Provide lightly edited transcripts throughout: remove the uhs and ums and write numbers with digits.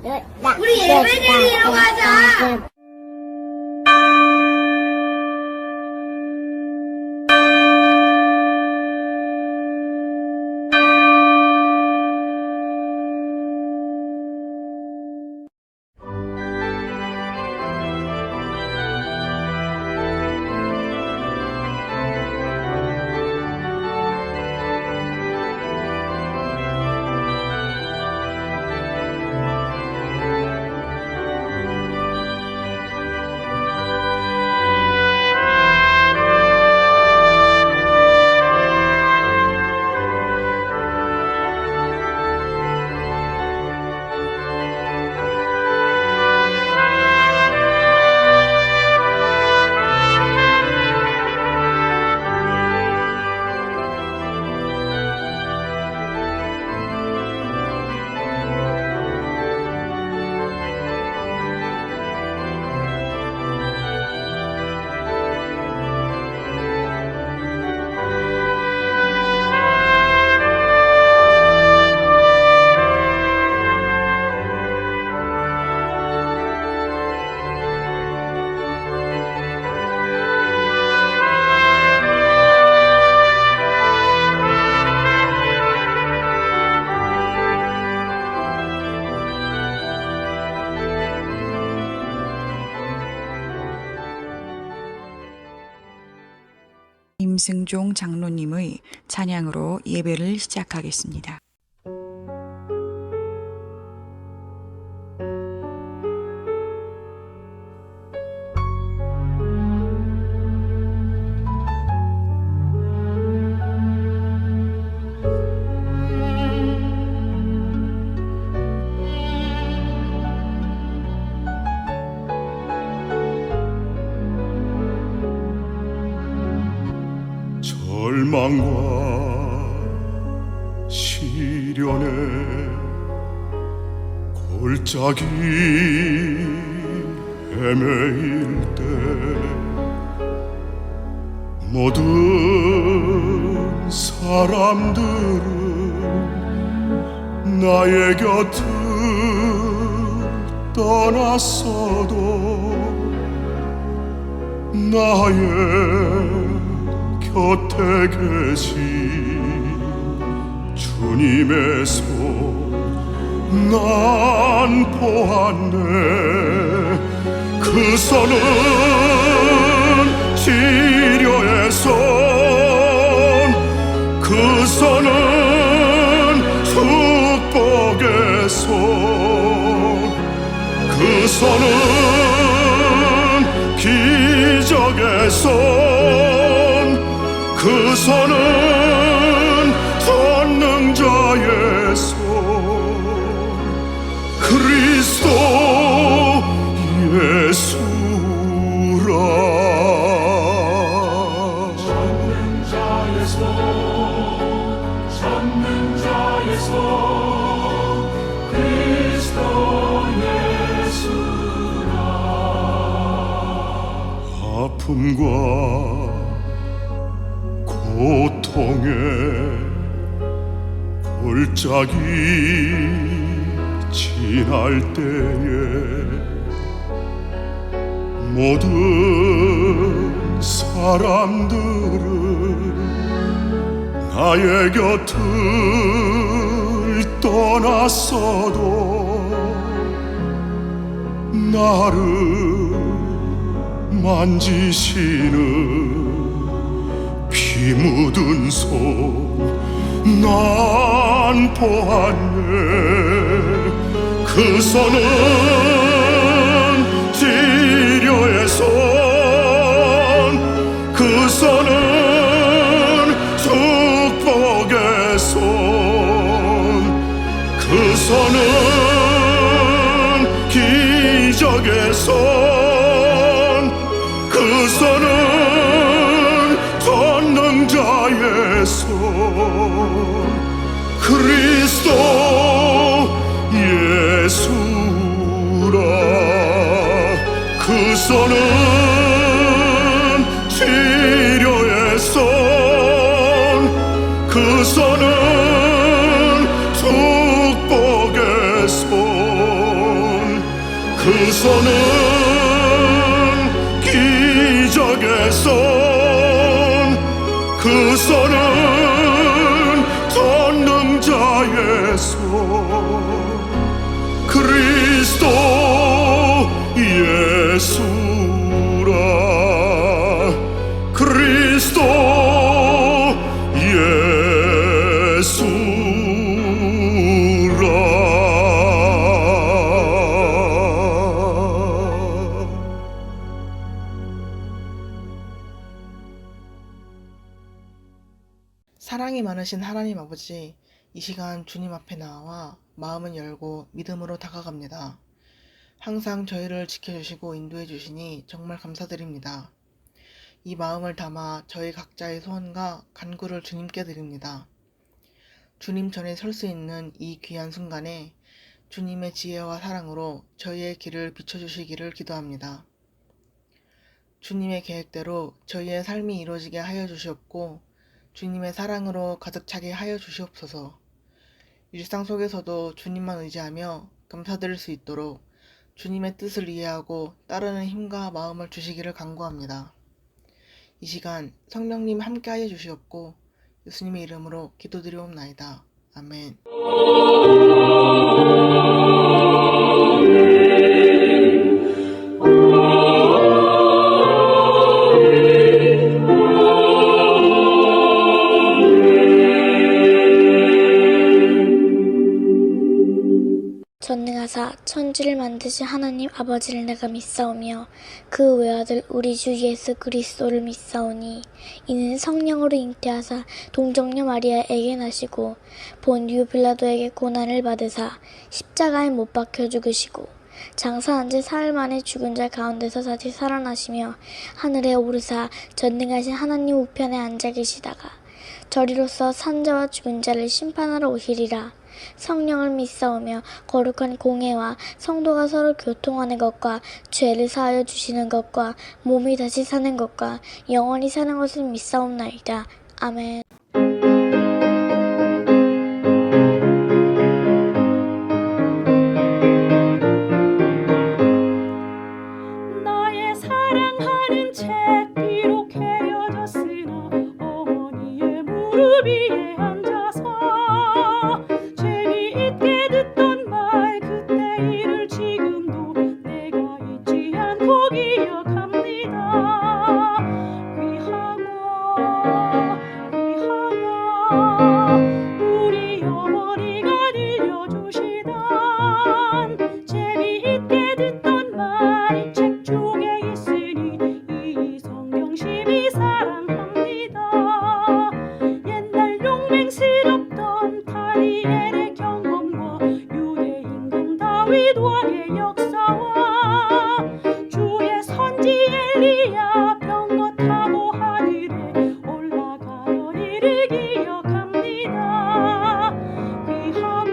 우리 예배드리러 가자. 임승종 장로님의 찬양으로 예배를 시작하겠습니다. 절망과 시련에 골짜기 헤매일 때 모든 사람들은 나의 곁을 떠났어도 나의 곁에 계신 주님의 손 난 보았네. 그 손은 치료의 손, 그 손은 축복의 손, 그 손은 기적의 손, 그 손은 전능자의 손, 그리스도 예수라. 전능자의 손, 전능자의 손, 그리스도 예수라. 아픔과 고통에 골짜기 지날 때에 모든 사람들은 나의 곁을 떠났어도 나를 만지시는 피 묻은 손 난 보았네. 그 손은 치료의 손, 그 손은 축복의 손, 그 손은 기적의 손, 그 손은 전능자의 손, 그리스도 예수라. 그 손은 치료의 손, 그 손은 축복의 손, 그 손은 기적의 손, 그 손은 전능자의 손, 그리스도 예수라, 그리스도 사랑이 많으신 하나님 아버지, 이 시간 주님 앞에 나와 마음을 열고 믿음으로 다가갑니다. 항상 저희를 지켜주시고 인도해 주시니 정말 감사드립니다. 이 마음을 담아 저희 각자의 소원과 간구를 주님께 드립니다. 주님 전에 설 수 있는 이 귀한 순간에 주님의 지혜와 사랑으로 저희의 길을 비춰주시기를 기도합니다. 주님의 계획대로 저희의 삶이 이루어지게 하여 주시옵고 주님의 사랑으로 가득 차게 하여 주시옵소서. 일상 속에서도 주님만 의지하며 감사드릴 수 있도록 주님의 뜻을 이해하고 따르는 힘과 마음을 주시기를 간구합니다. 이 시간 성령님 함께하여 주시옵고 예수님의 이름으로 기도드리옵나이다. 아멘. 전능하사 천지를 만드신 하나님 아버지를 내가 믿사오며 그 외아들 우리 주 예수 그리스도를 믿사오니 이는 성령으로 잉태하사 동정녀 마리아에게 나시고 본디오 빌라도에게 고난을 받으사 십자가에 못 박혀 죽으시고 장사한 지 사흘 만에 죽은 자 가운데서 다시 살아나시며 하늘에 오르사 전능하신 하나님 우편에 앉아 계시다가 저리로서 산자와 죽은 자를 심판하러 오시리라. 성령을 믿사오며 거룩한 공회와 성도가 서로 교통하는 것과 죄를 사하여 주시는 것과 몸이 다시 사는 것과 영원히 사는 것을 믿사옵나이다. 아멘. 나의 사랑하는 책 비록 헤어졌으나 어머니의 무릎 위에 앉아서 재미있게 듣던 말 그때 일을 지금도 내가 잊지 않고 기억합니다. 귀하고 우리 어머니가 들려주시던 재미있게 듣던 말이 책 중에 있으니 이 성경심이 사랑합니다. 옛날 용맹스럽던 다니엘의 경험과 유대 임금 다윗 왕의 역사와 주의 선지 엘리야 병거 타고 하늘에 올라가던 일을 기억합니다. 귀하다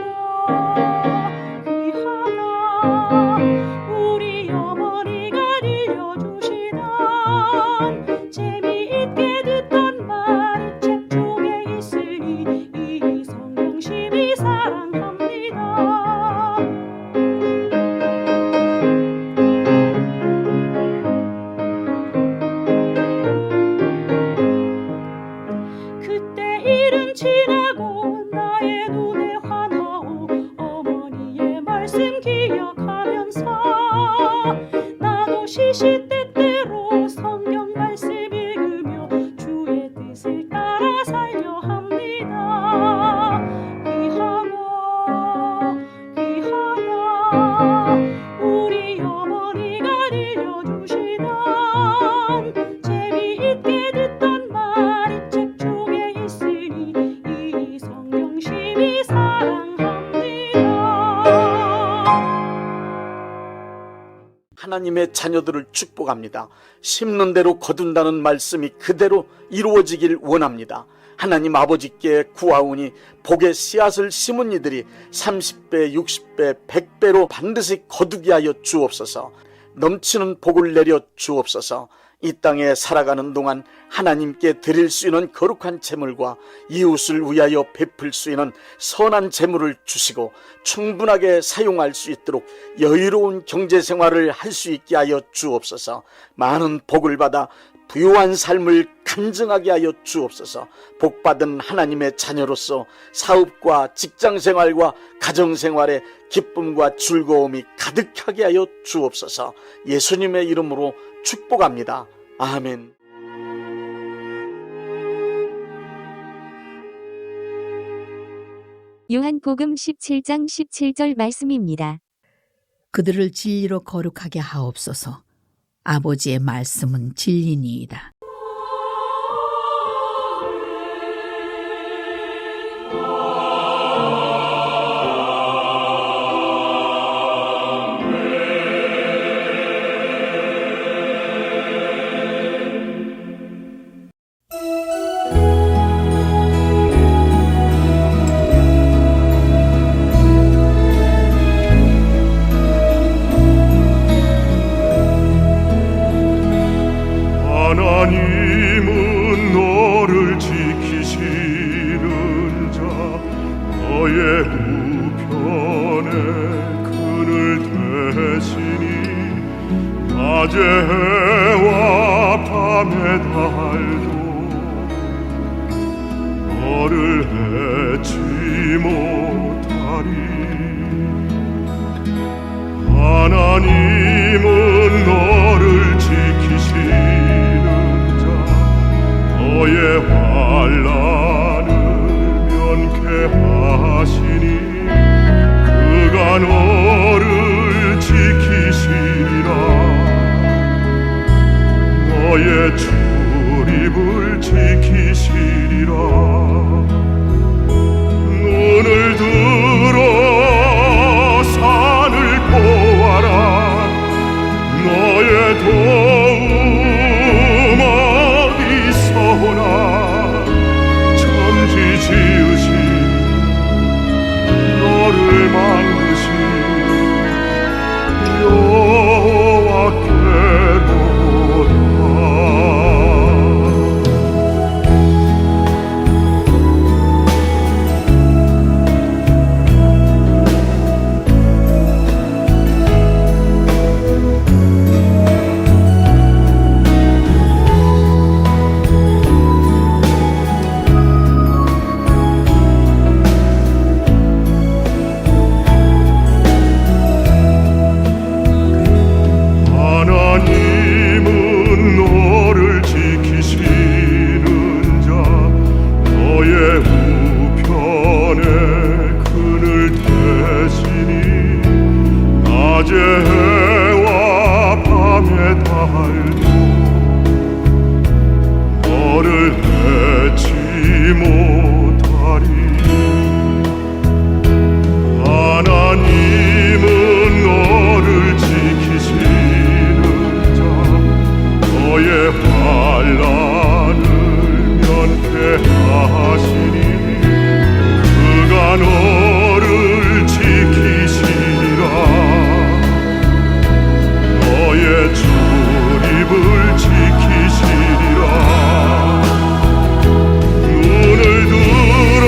우리 어머니가 들려주시던 재미있게 듣던 말 책 중에 있으니 이 성경심이 사랑합니다. 그때 일은 지나고 나의 눈에 환하오 어머니의 말씀 기억하면서 나도 시시때때로 성경 말씀 읽으며 주의 뜻을 따라 살려 합니다. 귀하다 우리 어머니가 들려주시던 재미있게 듣던 말이 책 중에 있으니 이 성경심이 사랑합니다. 하나님의 자녀들을 축복합니다. 심는 대로 거둔다는 말씀이 그대로 이루어지길 원합니다. 하나님 아버지께 구하오니 복의 씨앗을 심은 이들이 30배, 60배, 100배로 반드시 거두게 하여 주옵소서. 넘치는 복을 내려 주옵소서. 이 땅에 살아가는 동안 하나님께 드릴 수 있는 거룩한 재물과 이웃을 위하여 베풀 수 있는 선한 재물을 주시고 충분하게 사용할 수 있도록 여유로운 경제생활을 할 수 있게 하여 주옵소서. 많은 복을 받아 부유한 삶을 간증하게 하여 주옵소서. 복받은 하나님의 자녀로서 사업과 직장생활과 가정생활에 기쁨과 즐거움이 가득하게 하여 주옵소서. 예수님의 이름으로 축복합니다. 아멘. 요한복음 17장 17절 말씀입니다. 그들을 진리로 거룩하게 하옵소서. 아버지의 말씀은 진리니이다. 하나님은 너를 지키시는 자 너의 우편에 그늘 되시니 낮의 해와 밤의 달도 너를 해치 못하리. 하나님은 너를 지키시는 너의 환난을 면케하시니 그가 너를 지키시리라. 너의 출입을 지키시리라. 눈을 들어 산을 보아라. 너의 도움 어디서오나. 천지 지으신 너를 만드신 여호와께로다. 하나님은 너를 지키시는 자 너의 우편에 그늘 되시니 낮의 해와 밤의 달도 너를 해치 못하리. 하나님은 너를 지키시는 너의 환난을 면케하시니 그가 너를 지키시리라. 너의 출입을 지키시리라. 눈을 들어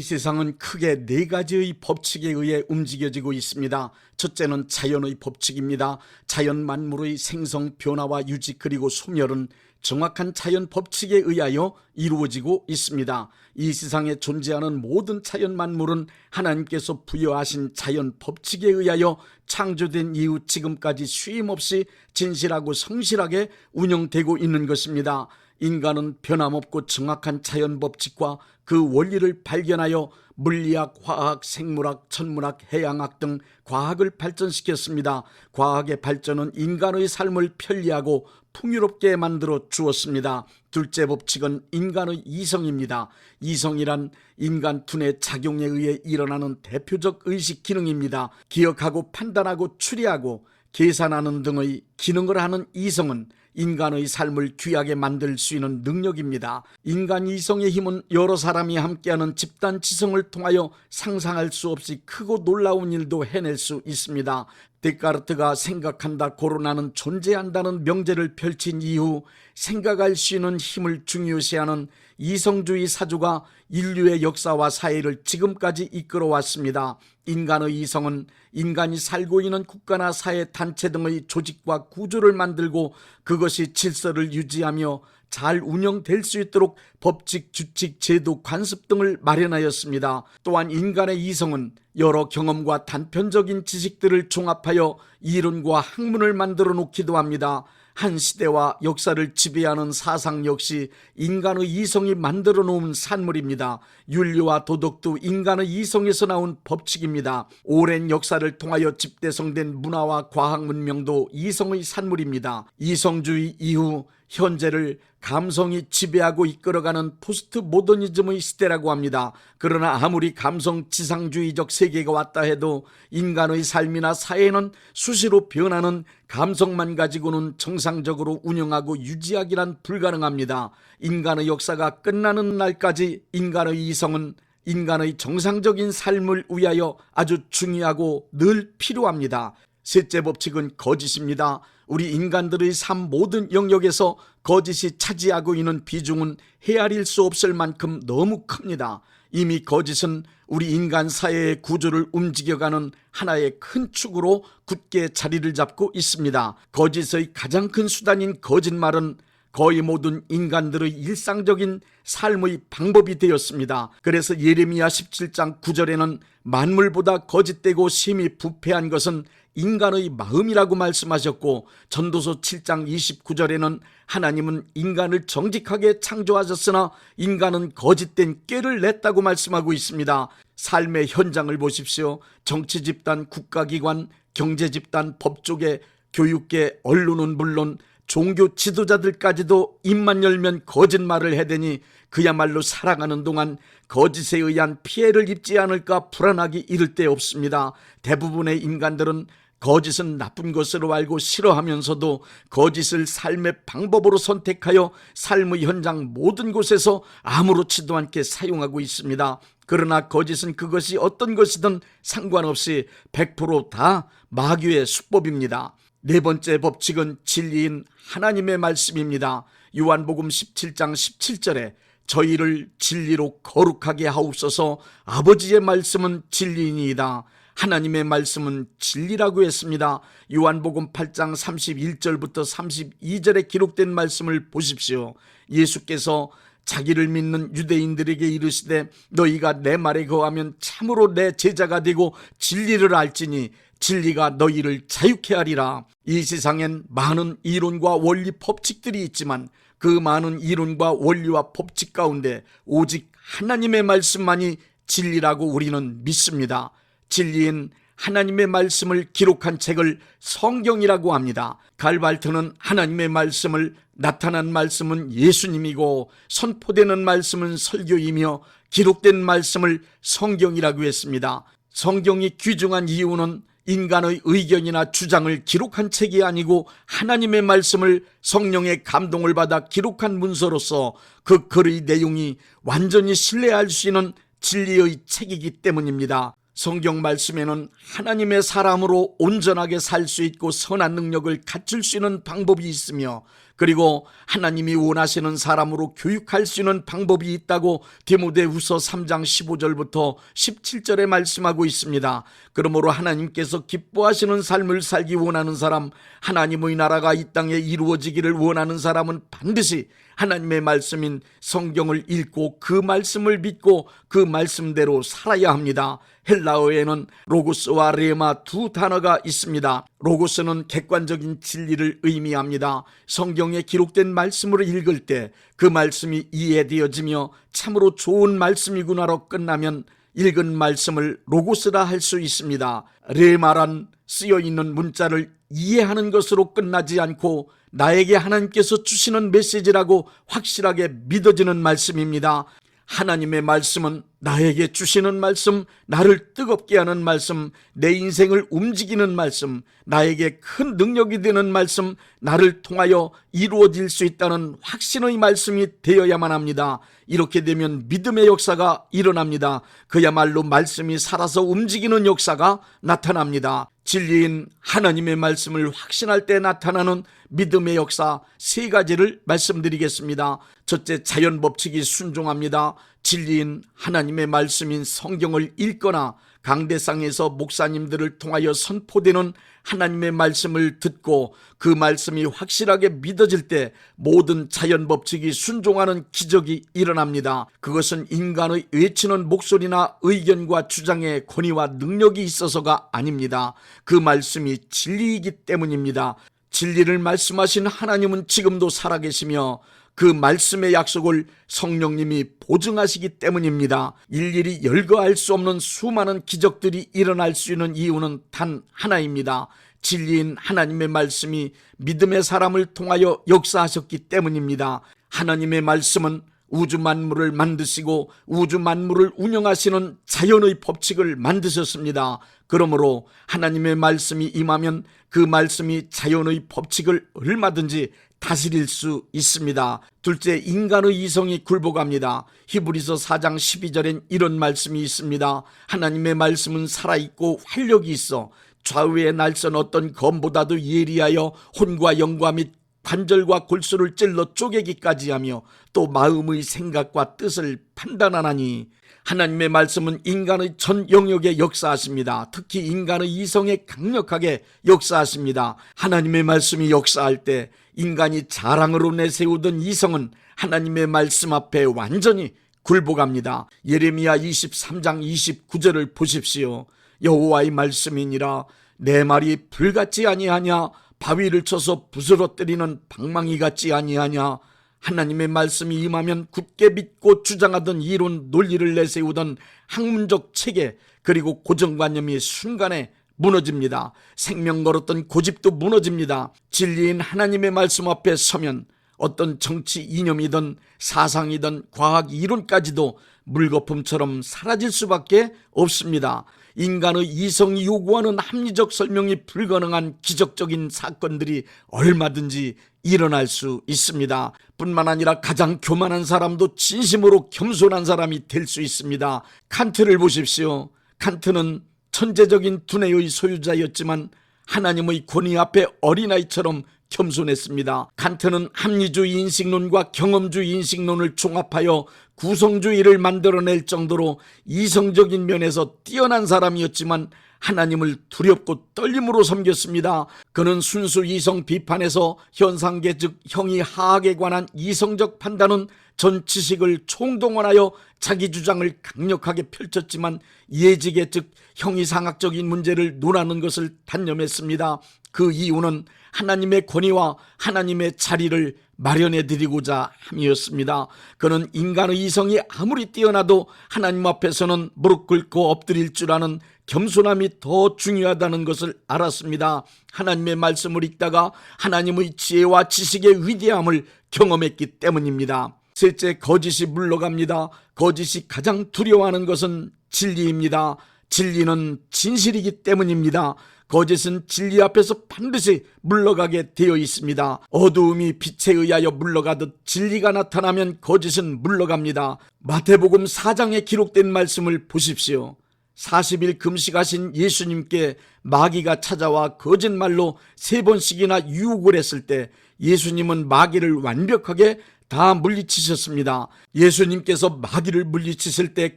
이 세상은 크게 네 가지의 법칙에 의해 움직여지고 있습니다. 첫째는 자연의 법칙입니다. 자연 만물의 생성, 변화와 유지 그리고 소멸은 정확한 자연 법칙에 의하여 이루어지고 있습니다. 이 세상에 존재하는 모든 자연 만물은 하나님께서 부여하신 자연 법칙에 의하여 창조된 이후 지금까지 쉼없이 진실하고 성실하게 운영되고 있는 것입니다. 인간은 변함없고 정확한 자연 법칙과 그 원리를 발견하여 물리학, 화학, 생물학, 천문학, 해양학 등 과학을 발전시켰습니다. 과학의 발전은 인간의 삶을 편리하고 풍요롭게 만들어 주었습니다. 둘째 법칙은 인간의 이성입니다. 이성이란 인간 두뇌 작용에 의해 일어나는 대표적 의식 기능입니다. 기억하고 판단하고 추리하고 계산하는 등의 기능을 하는 이성은 인간의 삶을 귀하게 만들 수 있는 능력입니다. 인간 이성의 힘은 여러 사람이 함께하는 집단 지성을 통하여 상상할 수 없이 크고 놀라운 일도 해낼 수 있습니다. 데카르트가 생각한다 고로나는 존재한다는 명제를 펼친 이후 생각할 수 있는 힘을 중요시하는 이성주의 사조가 인류의 역사와 사회를 지금까지 이끌어왔습니다. 인간의 이성은 인간이 살고 있는 국가나 사회 단체 등의 조직과 구조를 만들고 그것이 질서를 유지하며 잘 운영될 수 있도록 법칙, 주칙, 제도, 관습 등을 마련하였습니다. 또한 인간의 이성은 여러 경험과 단편적인 지식들을 종합하여 이론과 학문을 만들어 놓기도 합니다. 한 시대와 역사를 지배하는 사상 역시 인간의 이성이 만들어 놓은 산물입니다. 윤리와 도덕도 인간의 이성에서 나온 법칙입니다. 오랜 역사를 통하여 집대성된 문화와 과학 문명도 이성의 산물입니다. 이성주의 이후 현재를 감성이 지배하고 이끌어가는 포스트 모더니즘의 시대라고 합니다. 그러나 아무리 감성 지상주의적 세계가 왔다 해도 인간의 삶이나 사회는 수시로 변하는 감성만 가지고는 정상적으로 운영하고 유지하기란 불가능합니다. 인간의 역사가 끝나는 날까지 인간의 이성은 인간의 정상적인 삶을 위하여 아주 중요하고 늘 필요합니다. 셋째 법칙은 거짓입니다. 우리 인간들의 삶 모든 영역에서 거짓이 차지하고 있는 비중은 헤아릴 수 없을 만큼 너무 큽니다. 이미 거짓은 우리 인간 사회의 구조를 움직여가는 하나의 큰 축으로 굳게 자리를 잡고 있습니다. 거짓의 가장 큰 수단인 거짓말은 거의 모든 인간들의 일상적인 삶의 방법이 되었습니다. 그래서 예레미야 17장 9절에는 만물보다 거짓되고 심히 부패한 것은 인간의 마음이라고 말씀하셨고, 전도서 7장 29절에는 하나님은 인간을 정직하게 창조하셨으나 인간은 거짓된 꾀를 냈다고 말씀하고 있습니다. 삶의 현장을 보십시오. 정치 집단, 국가기관, 경제 집단, 법조계, 교육계, 언론은 물론 종교 지도자들까지도 입만 열면 거짓말을 해대니 그야말로 살아가는 동안 거짓에 의한 피해를 입지 않을까 불안하기 이를 데 없습니다. 대부분의 인간들은 거짓은 나쁜 것으로 알고 싫어하면서도 거짓을 삶의 방법으로 선택하여 삶의 현장 모든 곳에서 아무렇지도 않게 사용하고 있습니다. 그러나 거짓은 그것이 어떤 것이든 상관없이 100% 다 마귀의 수법입니다. 네 번째 법칙은 진리인 하나님의 말씀입니다. 요한복음 17장 17절에 저희를 진리로 거룩하게 하옵소서, 아버지의 말씀은 진리이니이다. 하나님의 말씀은 진리라고 했습니다. 요한복음 8장 31절부터 32절에 기록된 말씀을 보십시오. 예수께서 자기를 믿는 유대인들에게 이르시되 너희가 내 말에 거하면 참으로 내 제자가 되고 진리를 알지니 진리가 너희를 자유케 하리라. 이 세상엔 많은 이론과 원리 법칙들이 있지만 그 많은 이론과 원리와 법칙 가운데 오직 하나님의 말씀만이 진리라고 우리는 믿습니다. 진리인 하나님의 말씀을 기록한 책을 성경이라고 합니다. 갈발트는 하나님의 말씀을, 나타난 말씀은 예수님이고 선포되는 말씀은 설교이며 기록된 말씀을 성경이라고 했습니다. 성경이 귀중한 이유는 인간의 의견이나 주장을 기록한 책이 아니고 하나님의 말씀을 성령의 감동을 받아 기록한 문서로서 그 글의 내용이 완전히 신뢰할 수 있는 진리의 책이기 때문입니다. 성경 말씀에는 하나님의 사람으로 온전하게 살 수 있고 선한 능력을 갖출 수 있는 방법이 있으며, 그리고 하나님이 원하시는 사람으로 교육할 수 있는 방법이 있다고 디모데후서 3장 15절부터 17절에 말씀하고 있습니다. 그러므로 하나님께서 기뻐하시는 삶을 살기 원하는 사람, 하나님의 나라가 이 땅에 이루어지기를 원하는 사람은 반드시 하나님의 말씀인 성경을 읽고 그 말씀을 믿고 그 말씀대로 살아야 합니다. 헬라어에는 로고스와 레마 두 단어가 있습니다. 로고스는 객관적인 진리를 의미합니다. 성경에 기록된 말씀으로 읽을 때 그 말씀이 이해되어지며 참으로 좋은 말씀이구나로 끝나면 읽은 말씀을 로고스라 할 수 있습니다. 레마란 쓰여있는 문자를 이해하는 것으로 끝나지 않고 나에게 하나님께서 주시는 메시지라고 확실하게 믿어지는 말씀입니다. 하나님의 말씀은 나에게 주시는 말씀, 나를 뜨겁게 하는 말씀, 내 인생을 움직이는 말씀, 나에게 큰 능력이 되는 말씀, 나를 통하여 이루어질 수 있다는 확신의 말씀이 되어야만 합니다. 이렇게 되면 믿음의 역사가 일어납니다. 그야말로 말씀이 살아서 움직이는 역사가 나타납니다. 진리인 하나님의 말씀을 확신할 때 나타나는 믿음의 역사 세 가지를 말씀드리겠습니다. 첫째, 자연 법칙이 순종합니다. 진리인 하나님의 말씀인 성경을 읽거나 강대상에서 목사님들을 통하여 선포되는 하나님의 말씀을 듣고 그 말씀이 확실하게 믿어질 때 모든 자연 법칙이 순종하는 기적이 일어납니다. 그것은 인간의 외치는 목소리나 의견과 주장의 권위와 능력이 있어서가 아닙니다. 그 말씀이 진리이기 때문입니다. 진리를 말씀하신 하나님은 지금도 살아계시며 그 말씀의 약속을 성령님이 보증하시기 때문입니다. 일일이 열거할 수 없는 수많은 기적들이 일어날 수 있는 이유는 단 하나입니다. 진리인 하나님의 말씀이 믿음의 사람을 통하여 역사하셨기 때문입니다. 하나님의 말씀은 우주 만물을 만드시고 우주 만물을 운영하시는 자연의 법칙을 만드셨습니다. 그러므로 하나님의 말씀이 임하면 그 말씀이 자연의 법칙을 얼마든지 다스릴 수 있습니다. 둘째, 인간의 이성이 굴복합니다. 히브리서 4장 12절엔 이런 말씀이 있습니다. 하나님의 말씀은 살아있고 활력이 있어 좌우의 날선 어떤 검보다도 예리하여 혼과 영과 및 관절과 골수를 찔러 쪼개기까지 하며 또 마음의 생각과 뜻을 판단하나니, 하나님의 말씀은 인간의 전 영역에 역사하십니다. 특히 인간의 이성에 강력하게 역사하십니다. 하나님의 말씀이 역사할 때 인간이 자랑으로 내세우던 이성은 하나님의 말씀 앞에 완전히 굴복합니다. 예레미야 23장 29절을 보십시오. 여호와의 말씀이니라 내 말이 불같지 아니하냐, 바위를 쳐서 부스러뜨리는 방망이 같지 아니하냐. 하나님의 말씀이 임하면 굳게 믿고 주장하던 이론 논리를 내세우던 학문적 체계 그리고 고정관념이 순간에 무너집니다. 생명 걸었던 고집도 무너집니다. 진리인 하나님의 말씀 앞에 서면 어떤 정치 이념이든 사상이든 과학 이론까지도 물거품처럼 사라질 수밖에 없습니다. 인간의 이성이 요구하는 합리적 설명이 불가능한 기적적인 사건들이 얼마든지 일어날 수 있습니다. 뿐만 아니라 가장 교만한 사람도 진심으로 겸손한 사람이 될 수 있습니다. 칸트를 보십시오. 칸트는 천재적인 두뇌의 소유자였지만 하나님의 권위 앞에 어린아이처럼 겸손했습니다. 칸트는 합리주의 인식론과 경험주의 인식론을 종합하여 구성주의를 만들어낼 정도로 이성적인 면에서 뛰어난 사람이었지만 하나님을 두렵고 떨림으로 섬겼습니다. 그는 순수 이성 비판에서 현상계 즉 형이 하악에 관한 이성적 판단은 전 지식을 총동원하여 자기 주장을 강력하게 펼쳤지만 예지계 즉 형이상학적인 문제를 논하는 것을 단념했습니다. 그 이유는 하나님의 권위와 하나님의 자리를 마련해 드리고자 함이었습니다. 그는 인간의 이성이 아무리 뛰어나도 하나님 앞에서는 무릎 꿇고 엎드릴 줄 아는 겸손함이 더 중요하다는 것을 알았습니다. 하나님의 말씀을 읽다가 하나님의 지혜와 지식의 위대함을 경험했기 때문입니다. 셋째, 거짓이 물러갑니다. 거짓이 가장 두려워하는 것은 진리입니다. 진리는 진실이기 때문입니다. 거짓은 진리 앞에서 반드시 물러가게 되어 있습니다. 어두움이 빛에 의하여 물러가듯 진리가 나타나면 거짓은 물러갑니다. 마태복음 4장에 기록된 말씀을 보십시오. 40일 금식하신 예수님께 마귀가 찾아와 거짓말로 3번씩이나 유혹을 했을 때 예수님은 마귀를 완벽하게 다 물리치셨습니다. 예수님께서 마귀를 물리치실 때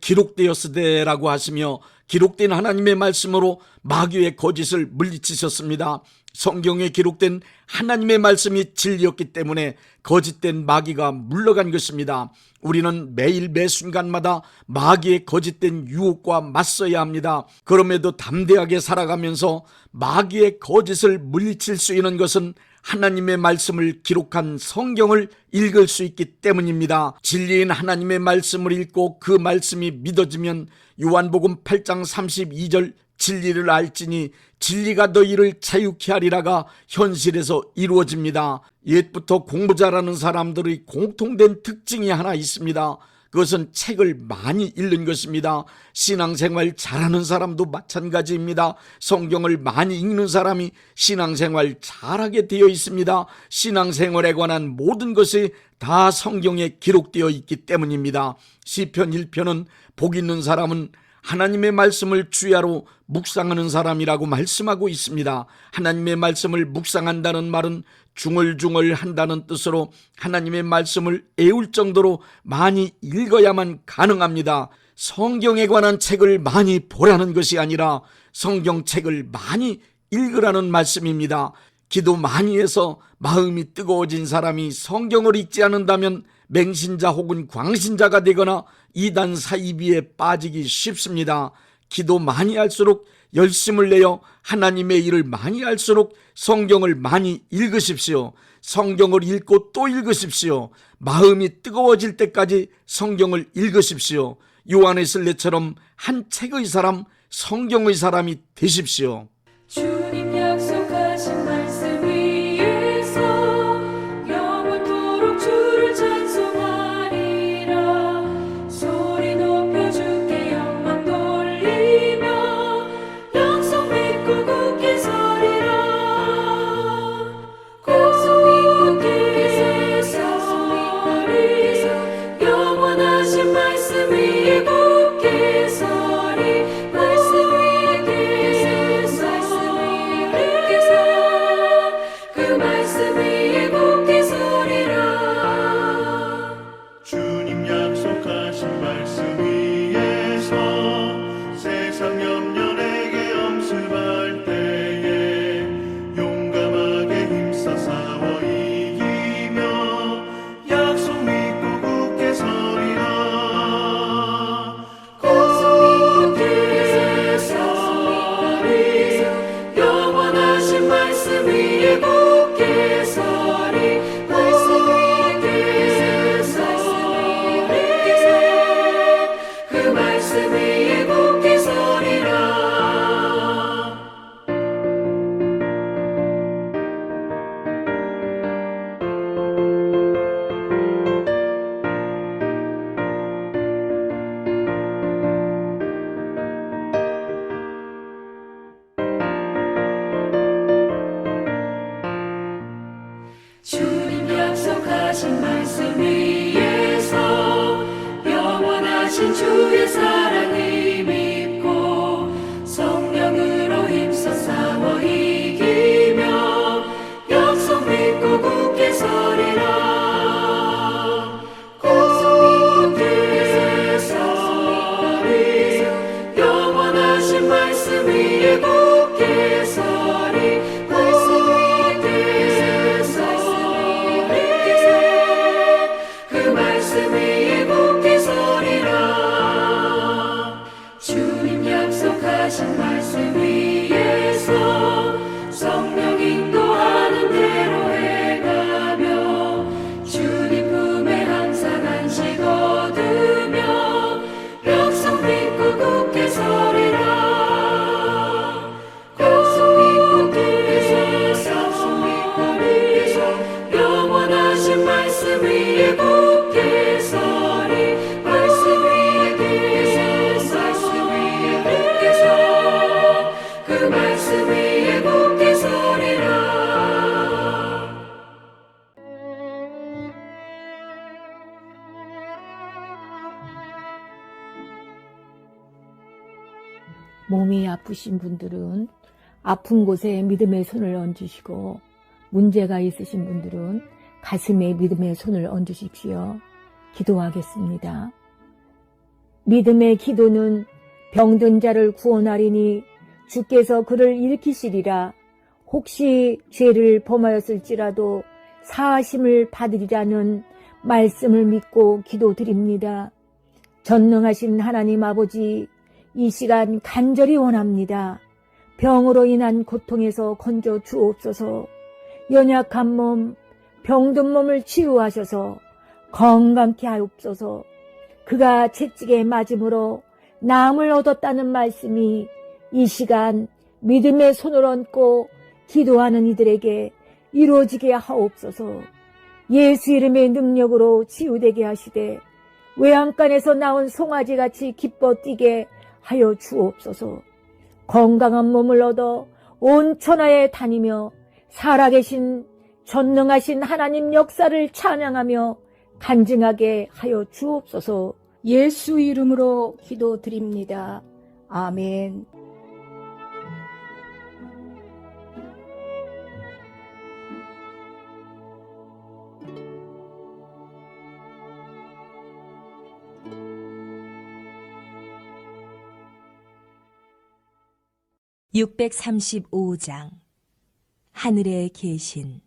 기록되었으되라고 하시며 기록된 하나님의 말씀으로 마귀의 거짓을 물리치셨습니다. 성경에 기록된 하나님의 말씀이 진리였기 때문에 거짓된 마귀가 물러간 것입니다. 우리는 매일 매 순간마다 마귀의 거짓된 유혹과 맞서야 합니다. 그럼에도 담대하게 살아가면서 마귀의 거짓을 물리칠 수 있는 것은 하나님의 말씀을 기록한 성경을 읽을 수 있기 때문입니다. 진리인 하나님의 말씀을 읽고 그 말씀이 믿어지면 요한복음 8장 32절 진리를 알지니 진리가 너희를 자유케 하리라가 현실에서 이루어집니다. 옛부터 공부 잘하는 사람들의 공통된 특징이 하나 있습니다. 그것은 책을 많이 읽는 것입니다. 신앙생활 잘하는 사람도 마찬가지입니다. 성경을 많이 읽는 사람이 신앙생활 잘하게 되어 있습니다. 신앙생활에 관한 모든 것이 다 성경에 기록되어 있기 때문입니다. 시편 1편은 복 있는 사람은 하나님의 말씀을 주야로 묵상하는 사람이라고 말씀하고 있습니다. 하나님의 말씀을 묵상한다는 말은 중얼중얼 한다는 뜻으로 하나님의 말씀을 애울 정도로 많이 읽어야만 가능합니다. 성경에 관한 책을 많이 보라는 것이 아니라 성경책을 많이 읽으라는 말씀입니다. 기도 많이 해서 마음이 뜨거워진 사람이 성경을 읽지 않는다면 맹신자 혹은 광신자가 되거나 이단 사이비에 빠지기 쉽습니다. 기도 많이 할수록 열심을 내어 하나님의 일을 많이 할수록 성경을 많이 읽으십시오. 성경을 읽고 또 읽으십시오. 마음이 뜨거워질 때까지 성경을 읽으십시오. 요한의 설레처럼 한 책의 사람, 성경의 사람이 되십시오. 주님 약속하신 말씀 위에서 영원토록 주를 찬송하리라. 소리 높여 주께 영광 돌리며 약속 믿고 굳게 서리라. 굳게 서리 영원하신 말씀 위에 굳게 서리. 말씀 위에 그 말씀 위에 굳게 서리라. 주님 약속하신 말씀 위에서 세상 염려 내게 엄습할 때에 용감하게 힘써 싸워 이기며 약속 믿고 굳게 서리라. 굳게 서리 영원하신 말씀 위에 굳게 서리. 말씀 위에 서리 그 말씀 위에 굳게 서리라. 주님 약속하신 말씀 위에서 영원하신 주의 사랑을 믿고 성령으로 힘써 싸워 이기며 약속 믿고 굳게 서리라. 굳게 서리 영원하신 말씀 위에 굳게 서리. 말씀 위에 서리 몸이 아프신 분들은 아픈 곳에 믿음의 손을 얹으시고 문제가 있으신 분들은 가슴에 믿음의 손을 얹으십시오. 기도하겠습니다. 믿음의 기도는 병든 자를 구원하리니 주께서 그를 일으키시리라. 혹시 죄를 범하였을지라도 사하심을 받으리라는 말씀을 믿고 기도드립니다. 전능하신 하나님 아버지, 이 시간 간절히 원합니다. 병으로 인한 고통에서 건져 주옵소서. 연약한 몸, 병든 몸을 치유하셔서 건강케 하옵소서. 그가 채찍에 맞음으로 나음을 얻었다는 말씀이 이 시간 믿음의 손을 얹고 기도하는 이들에게 이루어지게 하옵소서. 예수 이름의 능력으로 치유되게 하시되 외양간에서 나온 송아지같이 기뻐 뛰게 하여 주옵소서. 건강한 몸을 얻어 온 천하에 다니며 살아계신 전능하신 하나님 역사를 찬양하며 간증하게 하여 주옵소서. 예수 이름으로 기도드립니다. 아멘. (635장) 하늘에 계신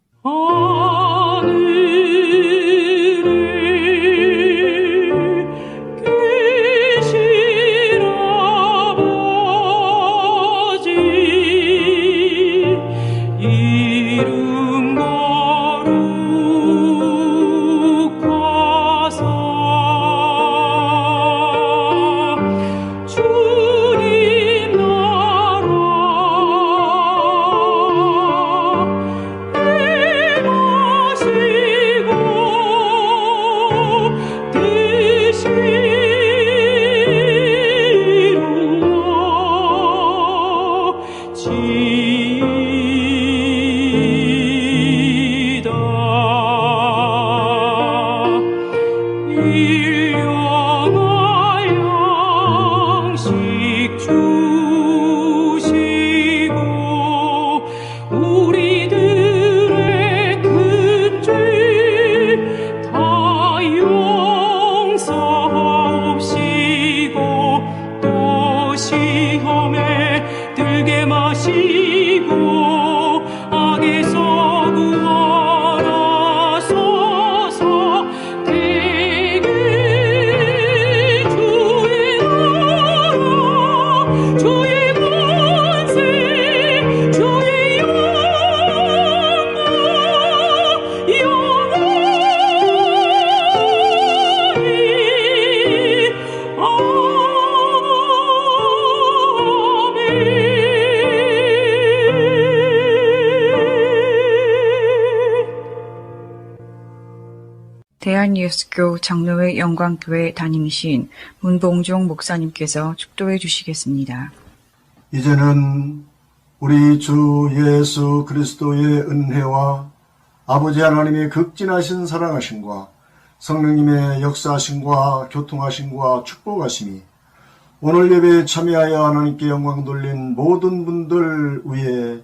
대한예수교 장로회 영광교회 담임이신 문봉종 목사님께서 축도해 주시겠습니다. 이제는 우리 주 예수 그리스도의 은혜와 아버지 하나님의 극진하신 사랑하심과 성령님의 역사하심과 교통하심과 축복하심이 오늘 예배에 참여하여 하나님께 영광 돌린 모든 분들 위에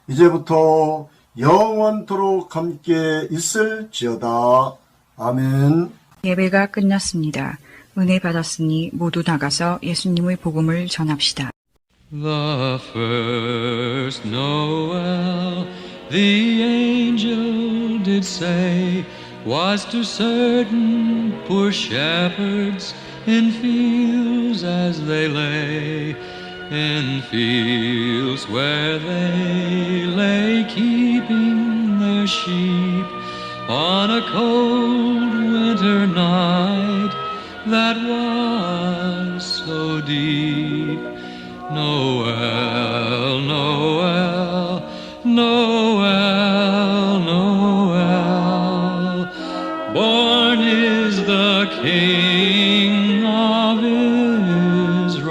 이제부터 영원토록 함께 있을지어다. 아멘. 예배가 끝났습니다. 은혜 받았으니 모두 나가서 예수님의 복음을 전합시다. The first Noel, the angel did say, was to certain poor shepherds in fields as they lay, in fields where they lay keeping their sheep on a cold winter night that was so deep. Noel, Noel, Noel, Noel, born is the King of Israel.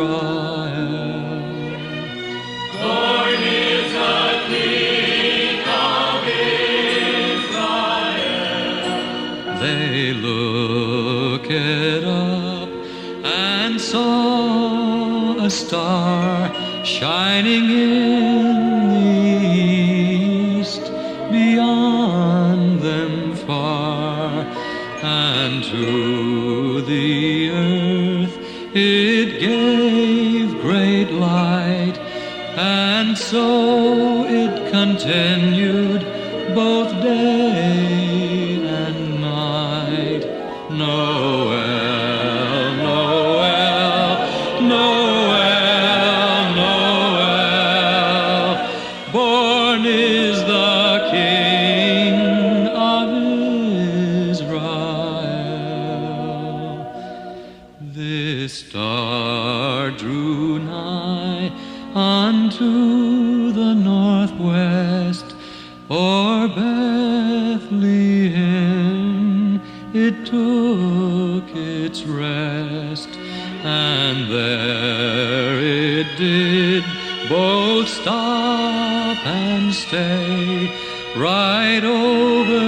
Born is the King of Israel. They looked up and saw a star shining in the east, beyond them far, and to the earth it gave great light, and so it continued both day and night. Noel, Noel, Noel, Noel, born is the King of Israel. This star drew nigh unto the northwest, o'er Bethlehem it took its rest, and there it did both stop and stay, right over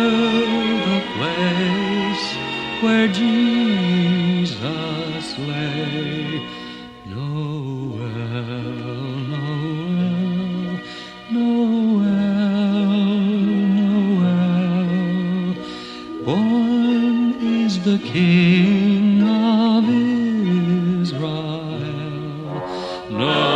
the place where Jesus lay. Noel, Noel, Noel, Noel, born is the King of Israel. Noel.